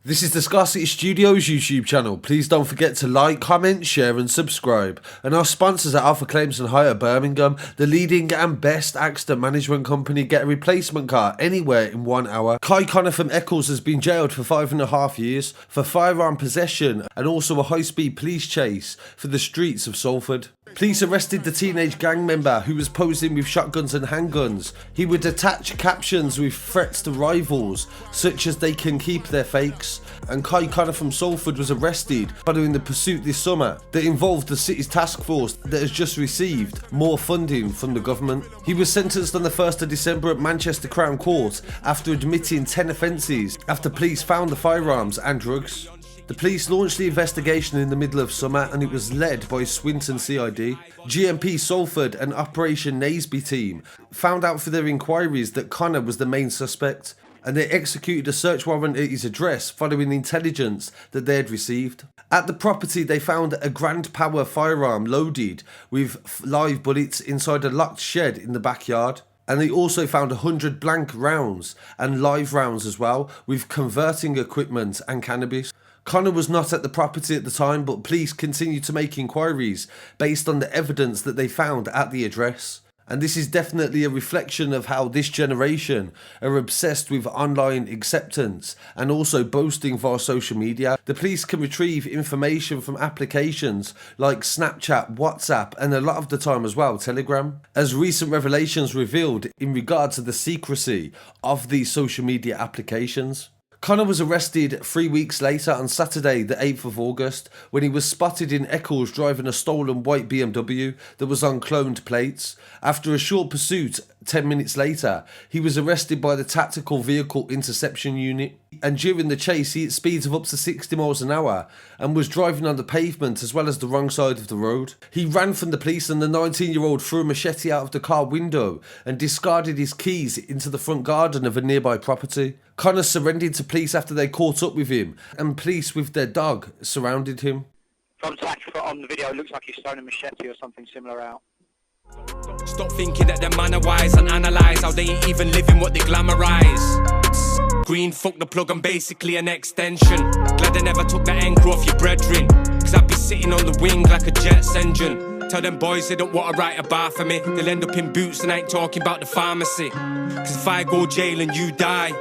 This is the Scarcity Studios YouTube channel. Please don't forget to like, comment, share and subscribe. And our sponsors are Alpha Claims and Hire Birmingham, the leading and best accident management company. Get a replacement car anywhere in 1 hour. Kie Connor from Eccles has been jailed for 5.5 years for firearm possession and also a high-speed police chase for the streets of Salford. Police arrested the teenage gang member who was posing with shotguns and handguns. He would attach captions with threats to rivals, such as they can keep their fakes. And Kie Connor from Salford was arrested following the pursuit this summer that involved the city's task force that has just received more funding from the government. He was sentenced on the 1st of December at Manchester Crown Court after admitting 10 offences after police found the firearms and drugs. The police launched the investigation in the middle of summer and it was led by Swinton CID. GMP Salford and Operation Naseby team found out through their inquiries that Connor was the main suspect and they executed a search warrant at his address following intelligence that they had received. At the property they found a Grand Power firearm loaded with live bullets inside a locked shed in the backyard. And they also found 100 blank rounds and live rounds as well with converting equipment and cannabis. Connor was not at the property at the time, but police continued to make inquiries based on the evidence that they found at the address. And this is definitely a reflection of how this generation are obsessed with online acceptance and also boasting via social media. The police can retrieve information from applications like Snapchat, WhatsApp, and a lot of the time as well, Telegram. As recent revelations revealed in regard to the secrecy of these social media applications. Connor was arrested 3 weeks later on Saturday the 8th of August when he was spotted in Eccles driving a stolen white BMW that was on cloned plates. After a short pursuit 10 minutes later, he was arrested by the Tactical Vehicle Interception Unit, and during the chase he hit speeds of up to 60 miles an hour and was driving on the pavement as well as the wrong side of the road. He ran from the police and the 19-year-old threw a machete out of the car window and discarded his keys into the front garden of a nearby property. Connor surrendered to police after they caught up with him, and police with their dog surrounded him. From on the video, it looks like he's thrown a machete or something similar out. Stop thinking that they're manner wise and analyse how they ain't even living what they glamorise. Green, fuck the plug, I'm basically an extension. Glad I never took the anchor off your brethren, cause I'd be sitting on the wing like a jet's engine. Tell them boys they don't want to write a bar for me. They'll end up in boots and I ain't talking about the pharmacy. Cause if I go jail and you die,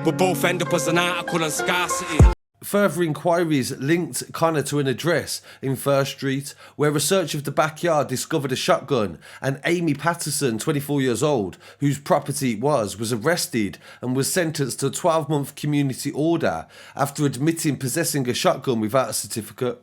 we'll both end up as an article on Scarcity. Further inquiries linked Connor to an address in First Street where a search of the backyard discovered a shotgun, and Amy Patterson, 24 years old, whose property it was arrested and was sentenced to a 12-month community order after admitting possessing a shotgun without a certificate.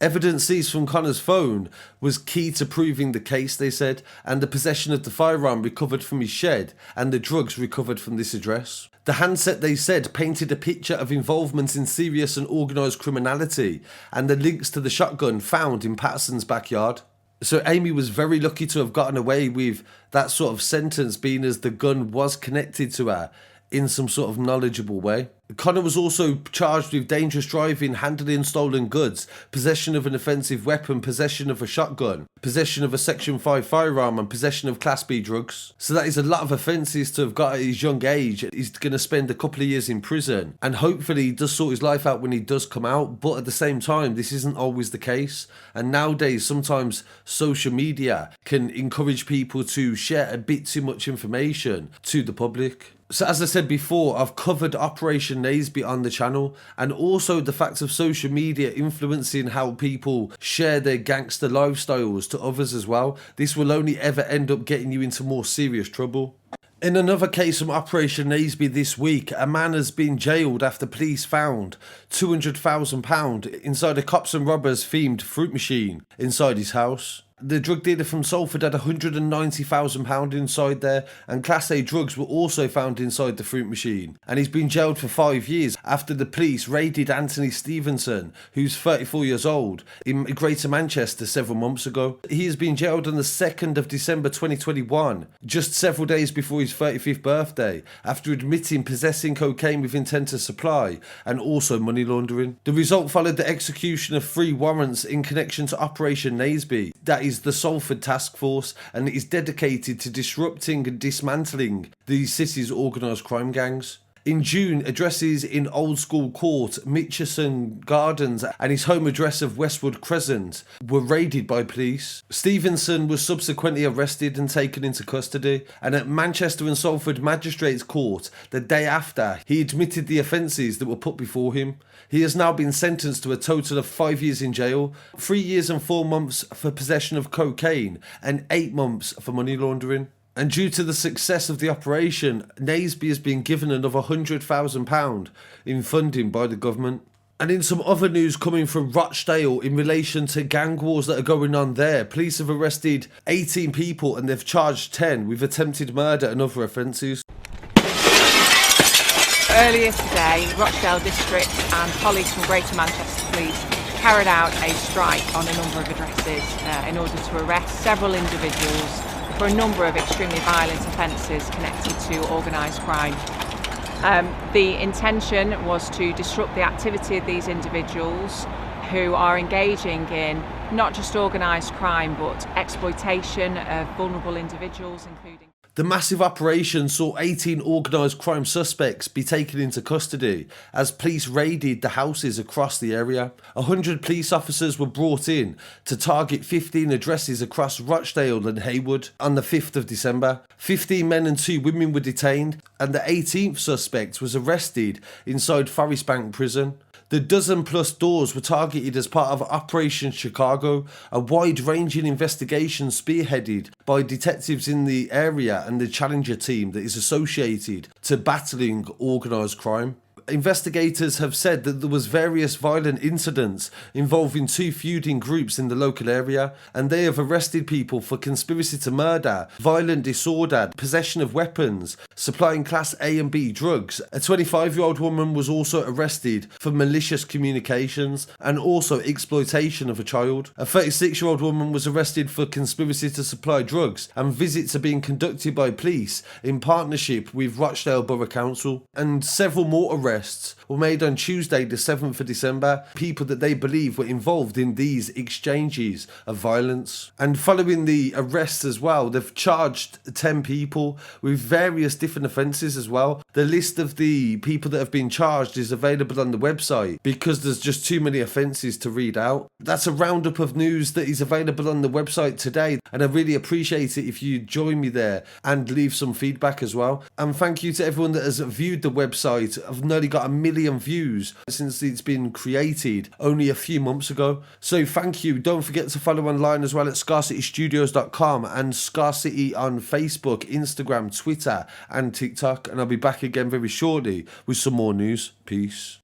Evidence seized from Connor's phone was key to proving the case, they said, and the possession of the firearm recovered from his shed and the drugs recovered from this address. The handset, they said, painted a picture of involvement in serious and organised criminality and the links to the shotgun found in Patterson's backyard. So Amy was very lucky to have gotten away with that sort of sentence, being as the gun was connected to her in some sort of knowledgeable way. Connor was also charged with dangerous driving, handling stolen goods, possession of an offensive weapon, possession of a shotgun, possession of a Section 5 firearm and possession of Class B drugs. So that is a lot of offences to have got at his young age. He's going to spend a couple of years in prison and hopefully he does sort his life out when he does come out, but at the same time this isn't always the case, and nowadays sometimes social media can encourage people to share a bit too much information to the public. So as I said before, I've covered Operation Naseby on the channel and also the fact of social media influencing how people share their gangster lifestyles to others as well. This will only ever end up getting you into more serious trouble. In another case from Operation Naseby this week, a man has been jailed after police found £200,000 inside a Cops and Robbers themed fruit machine inside his house. The drug dealer from Salford had £190,000 inside there, and Class A drugs were also found inside the fruit machine. And he's been jailed for 5 years after the police raided Anthony Stevenson, who's 34 years old, in Greater Manchester several months ago. He has been jailed on the 2nd of December 2021, just several days before his 35th birthday, after admitting possessing cocaine with intent to supply and also money laundering. The result followed the execution of 3 warrants in connection to Operation Naseby, that is the Salford Task Force, and it is dedicated to disrupting and dismantling the city's organised crime gangs. In June, addresses in Old School Court, Mitchison Gardens and his home address of Westwood Crescent were raided by police. Stevenson was subsequently arrested and taken into custody, and at Manchester and Salford Magistrates Court the day after, he admitted the offences that were put before him. He has now been sentenced to a total of 5 years in jail, 3 years and 4 months for possession of cocaine and 8 months for money laundering. And due to the success of the operation, Naseby has been given another £100,000 in funding by the government. And in some other news coming from Rochdale in relation to gang wars that are going on there, police have arrested 18 people and they've charged 10 with attempted murder and other offences. Earlier today, Rochdale District and colleagues from Greater Manchester Police carried out a strike on a number of addresses in order to arrest several individuals for a number of extremely violent offences connected to organised crime. The intention was to disrupt the activity of these individuals who are engaging in not just organised crime but exploitation of vulnerable individuals, including... The massive operation saw 18 organised crime suspects be taken into custody as police raided the houses across the area. 100 police officers were brought in to target 15 addresses across Rochdale and Haywood on the 5th of December. 15 men and 2 women were detained, and the 18th suspect was arrested inside Forest Bank Prison. The dozen-plus doors were targeted as part of Operation Chicago, a wide-ranging investigation spearheaded by detectives in the area and the Challenger team that is associated to battling organised crime. Investigators have said that there was various violent incidents involving 2 feuding groups in the local area, and they have arrested people for conspiracy to murder, violent disorder, possession of weapons, supplying Class A and B drugs. A 25-year-old woman was also arrested for malicious communications and also exploitation of a child. A 36-year-old woman was arrested for conspiracy to supply drugs, and visits are being conducted by police in partnership with Rochdale Borough Council. And several more arrests were made on Tuesday the 7th of December, people that they believe were involved in these exchanges of violence. And following the arrests as well, they've charged 10 people with various different offences as well. The list of the people that have been charged is available on the website because there's just too many offences to read out. That's a roundup of news that is available on the website today, and I really appreciate it if you join me there and leave some feedback as well. And thank you to everyone that has viewed the website. I've nearly got 1 million views since it's been created only a few months ago, so thank you. Don't forget to follow online as well at scarcitystudios.com and Scarcity on Facebook, Instagram, Twitter and TikTok, and I'll be back again very shortly with some more news. Peace.